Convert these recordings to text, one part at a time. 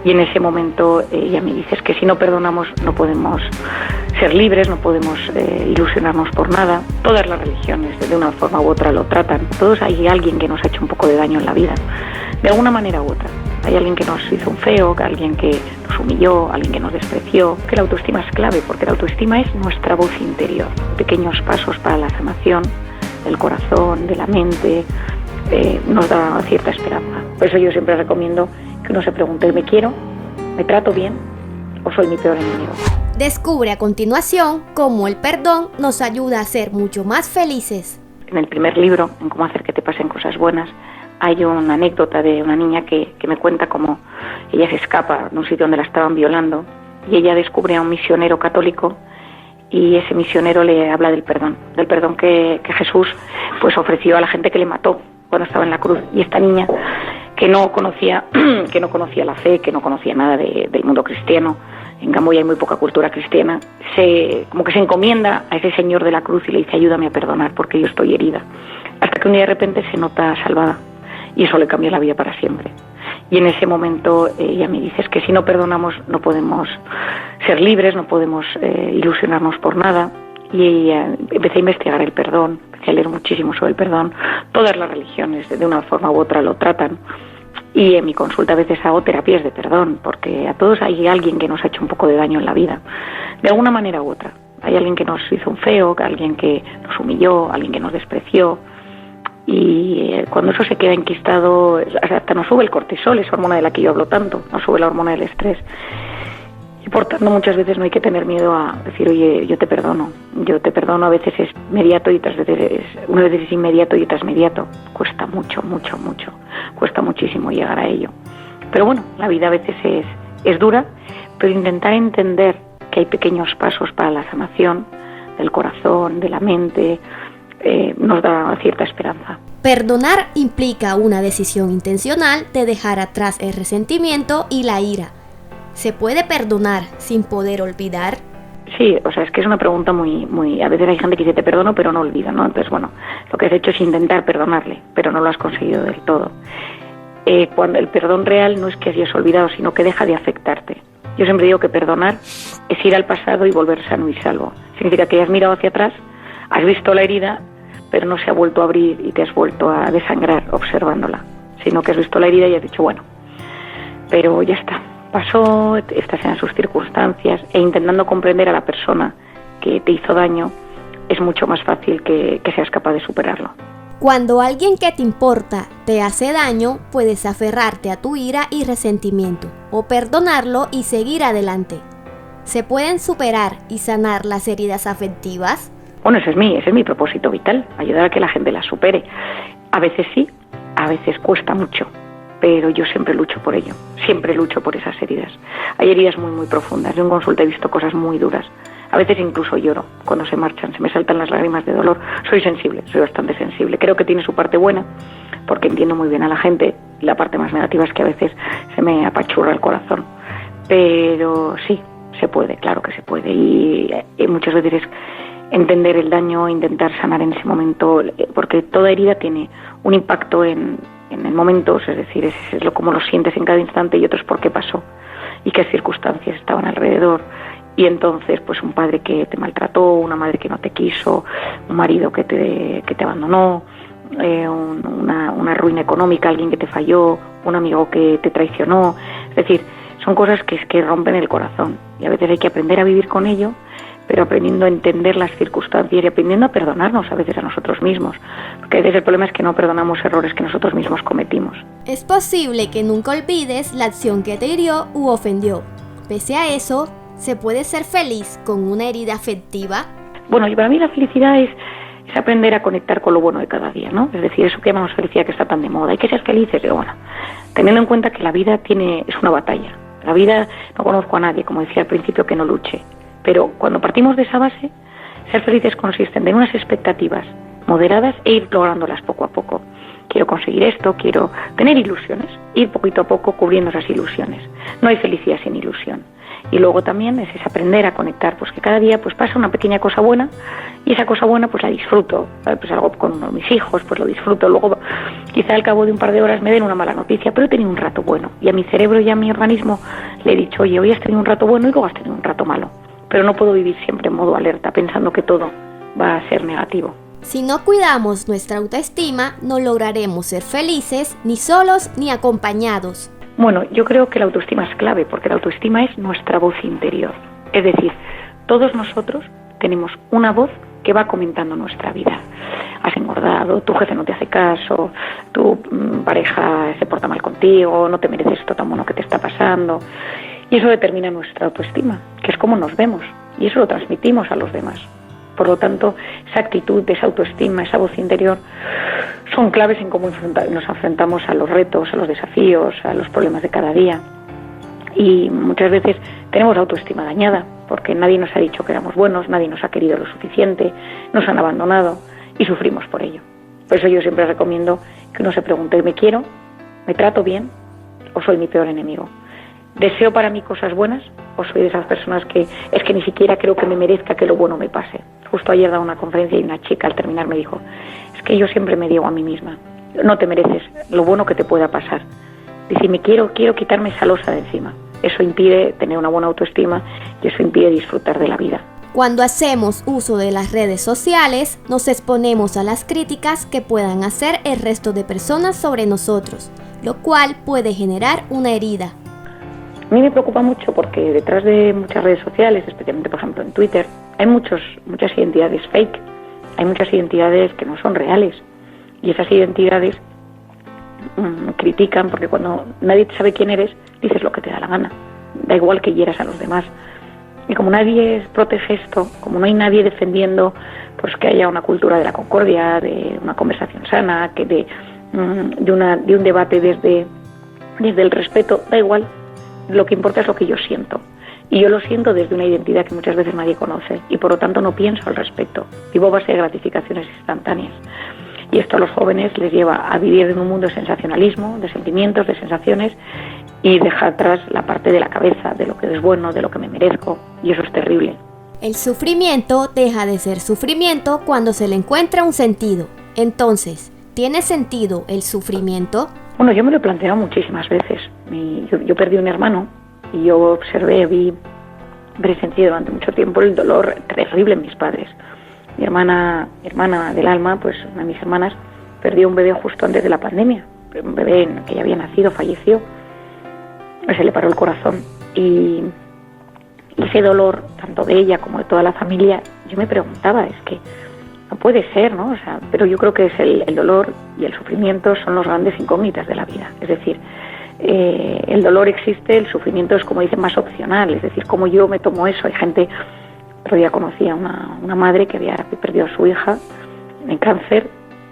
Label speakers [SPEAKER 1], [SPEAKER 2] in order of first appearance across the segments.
[SPEAKER 1] Y en ese momento ella me dice, es que si no perdonamos no podemos ser libres, no podemos ilusionarnos por nada. Todas las religiones de una forma u otra lo tratan. Todos hay alguien que nos ha hecho un poco de daño en la vida, de alguna manera u otra. Hay alguien que nos hizo un feo, alguien que nos humilló, alguien que nos despreció. Que la autoestima es clave, porque la autoestima es nuestra voz interior. Pequeños pasos para la sanación del corazón, de la mente, nos da cierta esperanza. Por eso yo siempre recomiendo que uno se pregunte, ¿me quiero? ¿Me trato bien? ¿O soy mi peor enemigo?
[SPEAKER 2] Descubre a continuación cómo el perdón nos ayuda a ser mucho más felices.
[SPEAKER 1] En el primer libro, en Cómo hacer que te pasen cosas buenas, hay una anécdota de una niña que me cuenta cómo ella se escapa de un sitio donde la estaban violando y ella descubre a un misionero católico y ese misionero le habla del perdón que Jesús pues ofreció a la gente que le mató cuando estaba en la cruz. Y esta niña que no conocía la fe, que no conocía nada del mundo cristiano, en Camboya hay muy poca cultura cristiana, como que se encomienda a ese señor de la cruz y le dice, ayúdame a perdonar porque yo estoy herida. Hasta que un día de repente se nota salvada y eso le cambia la vida para siempre. Y en ese momento ella me dice, es que si no perdonamos no podemos ser libres, no podemos ilusionarnos por nada. Y empecé a investigar el perdón, empecé a leer muchísimo sobre el perdón. Todas las religiones de una forma u otra lo tratan. Y en mi consulta a veces hago terapias de perdón, porque a todos hay alguien que nos ha hecho un poco de daño en la vida, de alguna manera u otra. Hay alguien que nos hizo un feo, alguien que nos humilló, alguien que nos despreció. Y cuando eso se queda enquistado, hasta nos sube el cortisol, esa hormona de la que yo hablo tanto, nos sube la hormona del estrés. Y por tanto muchas veces no hay que tener miedo a decir, oye, yo te perdono, a veces es inmediato y otras veces una vez es inmediato y otras inmediato. Cuesta mucho, cuesta muchísimo llegar a ello. Pero bueno, la vida a veces es dura, pero intentar entender que hay pequeños pasos para la sanación del corazón, de la mente, nos da cierta esperanza.
[SPEAKER 2] Perdonar implica una decisión intencional de dejar atrás el resentimiento y la ira. ¿Se puede perdonar sin poder olvidar?
[SPEAKER 1] Sí, o sea, es que es una pregunta muy... A veces hay gente que dice, te perdono, pero no olvido, ¿no? Entonces, bueno, lo que has hecho es intentar perdonarle, pero no lo has conseguido del todo. Cuando el perdón real no es que hayas olvidado, sino que deja de afectarte. Yo siempre digo que perdonar es ir al pasado y volver sano y salvo. Significa que has mirado hacia atrás, has visto la herida, pero no se ha vuelto a abrir y te has vuelto a desangrar observándola, sino que has visto la herida y has dicho, bueno, pero ya está. Pasó, estas eran sus circunstancias, e intentando comprender a la persona que te hizo daño, es mucho más fácil que seas capaz de superarlo.
[SPEAKER 2] Cuando alguien que te importa te hace daño, puedes aferrarte a tu ira y resentimiento, o perdonarlo y seguir adelante. ¿Se pueden superar y sanar las heridas afectivas?
[SPEAKER 1] Bueno, ese es mi propósito vital, ayudar a que la gente las supere. A veces sí, a veces cuesta mucho, pero yo siempre lucho por ello, siempre lucho por esas heridas. Hay heridas muy profundas, yo en consulta he visto cosas muy duras, a veces incluso lloro cuando se marchan, se me saltan las lágrimas de dolor. Soy sensible, soy bastante sensible, creo que tiene su parte buena, porque entiendo muy bien a la gente, la parte más negativa es que a veces se me apachurra el corazón, pero sí, se puede, claro que se puede, y muchas veces es entender el daño, intentar sanar en ese momento, porque toda herida tiene un impacto en el momento, es decir, es como lo sientes en cada instante, y otro es por qué pasó y qué circunstancias estaban alrededor. Y entonces, pues un padre que te maltrató, una madre que no te quiso, un marido que te abandonó, una ruina económica, alguien que te falló, un amigo que te traicionó. Es decir, son cosas que rompen el corazón, y a veces hay que aprender a vivir con ello, pero aprendiendo a entender las circunstancias y aprendiendo a perdonarnos a veces a nosotros mismos, porque a veces el problema es que no perdonamos errores que nosotros mismos cometimos.
[SPEAKER 2] Es posible que nunca olvides la acción que te hirió u ofendió. Pese a eso, ¿se puede ser feliz con una herida afectiva? Bueno,
[SPEAKER 1] y para mí la felicidad es aprender a conectar con lo bueno de cada día, ¿no? Es decir, eso que llamamos felicidad, que está tan de moda, hay que ser felices, pero bueno, teniendo en cuenta que la vida es una batalla. La vida, no conozco a nadie, como decía al principio, que no luche. Pero cuando partimos de esa base, ser felices consiste en tener unas expectativas moderadas e ir lográndolas poco a poco. quiero conseguir esto, quiero tener ilusiones, ir poquito a poco cubriendo esas ilusiones. No hay felicidad sin ilusión. Y luego también es aprender a conectar, pues que cada día pues pasa una pequeña cosa buena y esa cosa buena pues la disfruto. Pues algo con uno de mis hijos, pues lo disfruto. Luego quizá al cabo de un par de horas me den una mala noticia, pero he tenido un rato bueno. Y a mi cerebro y a mi organismo le he dicho, oye, hoy has tenido un rato bueno y luego has tenido un rato malo. Pero no puedo vivir siempre en modo alerta pensando que todo va a ser negativo.
[SPEAKER 2] Si no cuidamos nuestra autoestima, no lograremos ser felices ni solos ni acompañados.
[SPEAKER 1] Bueno, yo creo que la autoestima es clave, porque la autoestima es nuestra voz interior. Es decir, todos nosotros tenemos una voz que va comentando nuestra vida. Has engordado, tu jefe no te hace caso, tu pareja se porta mal contigo, no te mereces esto tan bueno que te está pasando. Y eso determina nuestra autoestima, que es cómo nos vemos, y eso lo transmitimos a los demás. Por lo tanto, esa actitud, esa autoestima, esa voz interior son claves en cómo nos enfrentamos a los retos, a los desafíos, a los problemas de cada día. Y muchas veces tenemos autoestima dañada porque nadie nos ha dicho que éramos buenos, nadie nos ha querido lo suficiente, nos han abandonado y sufrimos por ello. Por eso yo siempre recomiendo que uno se pregunte, ¿me quiero? ¿Me trato bien? ¿O soy mi peor enemigo? ¿Deseo para mí cosas buenas? ¿O soy de esas personas que es que ni siquiera creo que me merezca que lo bueno me pase? Justo ayer daba una conferencia y una chica al terminar me dijo, es que yo siempre me digo a mí misma, no te mereces lo bueno que te pueda pasar. Dice, quiero quitarme esa losa de encima. Eso impide tener una buena autoestima y eso impide disfrutar de la vida.
[SPEAKER 2] Cuando hacemos uso de las redes sociales, nos exponemos a las críticas que puedan hacer el resto de personas sobre nosotros, lo cual puede generar una herida.
[SPEAKER 1] A mí me preocupa mucho porque detrás de muchas redes sociales, especialmente por ejemplo en Twitter, hay muchas identidades fake, hay muchas identidades que no son reales y esas identidades critican porque cuando nadie sabe quién eres, dices lo que te da la gana, da igual que hieras a los demás. Y como nadie protege esto, como no hay nadie defendiendo pues que haya una cultura de la concordia, de una conversación sana, que de un debate desde el respeto, da igual, lo que importa es lo que yo siento. Y yo lo siento desde una identidad que muchas veces nadie conoce y por lo tanto no pienso al respecto. Vivo a base de gratificaciones instantáneas. Y esto a los jóvenes les lleva a vivir en un mundo de sensacionalismo, de sentimientos, de sensaciones y dejar atrás la parte de la cabeza, de lo que es bueno, de lo que me merezco. Y eso es terrible.
[SPEAKER 2] El sufrimiento deja de ser sufrimiento cuando se le encuentra un sentido. Entonces, ¿tiene sentido el sufrimiento?
[SPEAKER 1] Bueno, yo me lo he planteado muchísimas veces. Yo perdí un hermano y yo observé, presencié durante mucho tiempo el dolor terrible en mis padres. Mi hermana del alma, pues una de mis hermanas, perdió un bebé justo antes de la pandemia. Un bebé que ya había nacido, falleció. Se le paró el corazón. Y ese dolor, tanto de ella como de toda la familia, yo me preguntaba, es que no puede ser, ¿no? O sea, pero yo creo que es el dolor y el sufrimiento son los grandes incógnitas de la vida. Es decir, el dolor existe, el sufrimiento es, como dicen, más opcional. Es decir, como yo me tomo eso. Hay gente, otro día conocí a una madre que había perdido a su hija en cáncer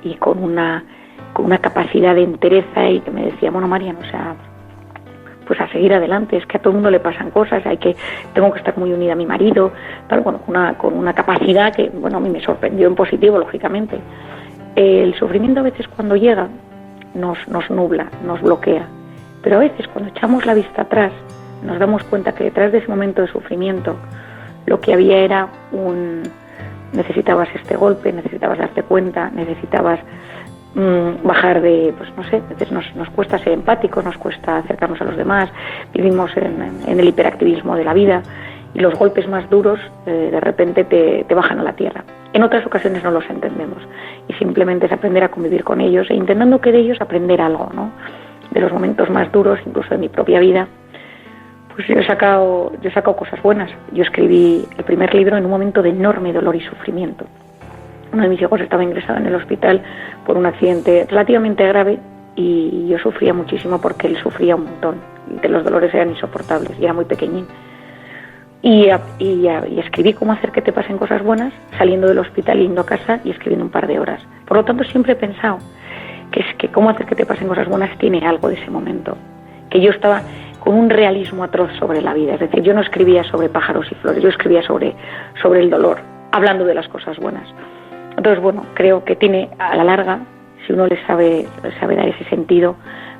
[SPEAKER 1] y con una capacidad de entereza y que me decía, bueno, Marian, o sea, pues a seguir adelante, es que a todo el mundo le pasan cosas, tengo que estar muy unida a mi marido, tal, bueno, con una capacidad que, bueno, a mí me sorprendió en positivo, lógicamente. El sufrimiento a veces cuando llega nos nubla, nos bloquea, pero a veces cuando echamos la vista atrás nos damos cuenta que detrás de ese momento de sufrimiento lo que había era necesitabas este golpe, necesitabas darte cuenta, necesitabas bajar de, pues no sé, a veces nos cuesta ser empáticos, nos cuesta acercarnos a los demás, vivimos en el hiperactivismo de la vida y los golpes más duros de repente te bajan a la tierra. En otras ocasiones no los entendemos y simplemente es aprender a convivir con ellos e intentando que de ellos aprender algo, ¿no? De los momentos más duros, incluso de mi propia vida, pues yo he sacado cosas buenas. Yo escribí el primer libro en un momento de enorme dolor y sufrimiento. Uno de mis hijos estaba ingresado en el hospital por un accidente relativamente grave y yo sufría muchísimo porque él sufría un montón. Los dolores eran insoportables y era muy pequeñín. Y escribí cómo hacer que te pasen cosas buenas saliendo del hospital, yendo a casa y escribiendo un par de horas. Por lo tanto, siempre he pensado que cómo hacer que te pasen cosas buenas tiene algo de ese momento. Que yo estaba con un realismo atroz sobre la vida. Es decir, yo no escribía sobre pájaros y flores, yo escribía sobre el dolor, hablando de las cosas buenas. Entonces, bueno, creo que tiene, a la larga, si uno le sabe dar ese sentido,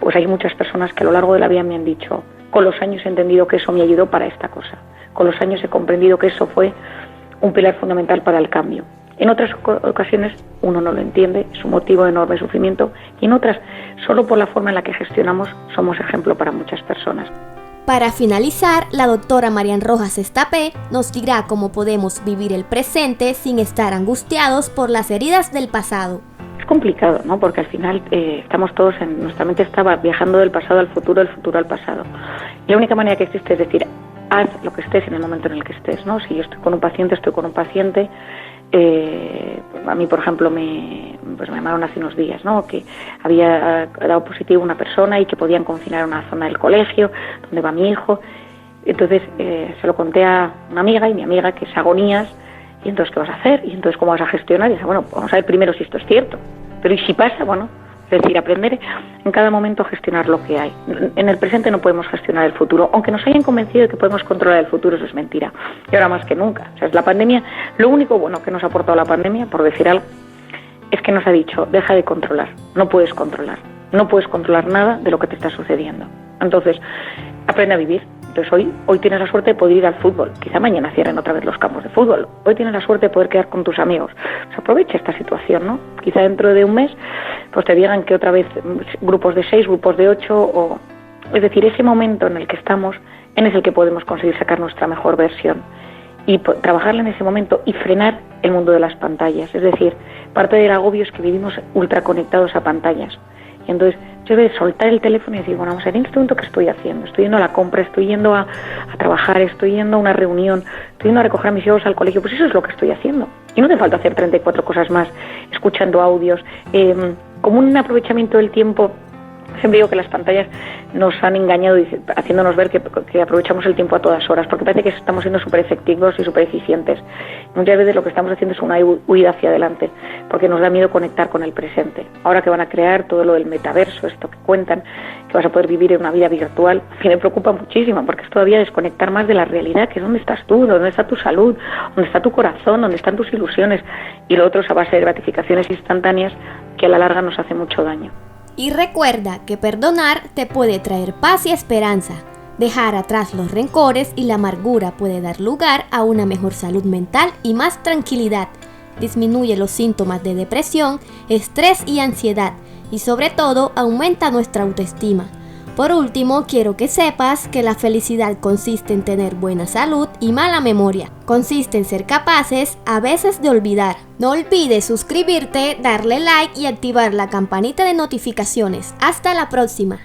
[SPEAKER 1] pues hay muchas personas que a lo largo de la vida me han dicho, con los años he entendido que eso me ayudó para esta cosa, con los años he comprendido que eso fue un pilar fundamental para el cambio. En otras ocasiones uno no lo entiende, es un motivo de enorme sufrimiento, y en otras, solo por la forma en la que gestionamos, somos ejemplo para muchas personas.
[SPEAKER 2] Para finalizar, la doctora Marian Rojas Estapé nos dirá cómo podemos vivir el presente sin estar angustiados por las heridas del pasado.
[SPEAKER 1] Es complicado, ¿no? Porque al final estamos todos, nuestra mente estaba viajando del pasado al futuro, del futuro al pasado. Y la única manera que existe es decir, haz lo que estés en el momento en el que estés, ¿no? Si yo estoy con un paciente, estoy con un paciente. A mí, por ejemplo, me llamaron hace unos días, ¿no? Que había dado positivo una persona y que podían confinar a una zona del colegio donde va mi hijo. Entonces se lo conté a una amiga, y mi amiga, que es agonías, y entonces ¿qué vas a hacer? Y entonces ¿cómo vas a gestionar? Y dice, bueno, vamos a ver primero si esto es cierto, pero ¿y si pasa? Bueno, es decir, aprender en cada momento a gestionar lo que hay. En el presente no podemos gestionar el futuro, aunque nos hayan convencido de que podemos controlar el futuro, eso es mentira. Y ahora más que nunca. O sea, la pandemia, lo único bueno que nos ha aportado la pandemia, por decir algo, es que nos ha dicho, deja de controlar, no puedes controlar nada de lo que te está sucediendo. Entonces, aprende a vivir. Entonces hoy tienes la suerte de poder ir al fútbol, quizá mañana cierren otra vez los campos de fútbol, hoy tienes la suerte de poder quedar con tus amigos. Pues aprovecha esta situación, ¿no? Quizá dentro de un mes pues te digan que otra vez grupos de 6, grupos de 8, es decir, ese momento en el que estamos, es el que podemos conseguir sacar nuestra mejor versión y trabajarla en ese momento y frenar el mundo de las pantallas. Es decir, parte del agobio es que vivimos ultra conectados a pantallas. Y entonces yo debo soltar el teléfono y decir, bueno, vamos a ver, en este momento ¿qué estoy haciendo? Estoy yendo a la compra, estoy yendo a trabajar, estoy yendo a una reunión, estoy yendo a recoger a mis hijos al colegio. Pues eso es lo que estoy haciendo. Y no te falta hacer 34 cosas más, escuchando audios, como un aprovechamiento del tiempo. Siempre digo que las pantallas nos han engañado haciéndonos ver que aprovechamos el tiempo a todas horas, porque parece que estamos siendo súper efectivos y súper eficientes. Muchas veces lo que estamos haciendo es una huida hacia adelante, porque nos da miedo conectar con el presente. Ahora que van a crear todo lo del metaverso, esto que cuentan, que vas a poder vivir en una vida virtual, que me preocupa muchísimo, porque es todavía desconectar más de la realidad, que es dónde estás tú, dónde está tu salud, dónde está tu corazón, dónde están tus ilusiones, y lo otro es a base de gratificaciones instantáneas que a la larga nos hace mucho daño.
[SPEAKER 2] Y recuerda que perdonar te puede traer paz y esperanza. Dejar atrás los rencores y la amargura puede dar lugar a una mejor salud mental y más tranquilidad. Disminuye los síntomas de depresión, estrés y ansiedad, y sobre todo aumenta nuestra autoestima. Por último, quiero que sepas que la felicidad consiste en tener buena salud y mala memoria. Consiste en ser capaces a veces de olvidar. No olvides suscribirte, darle like y activar la campanita de notificaciones. Hasta la próxima.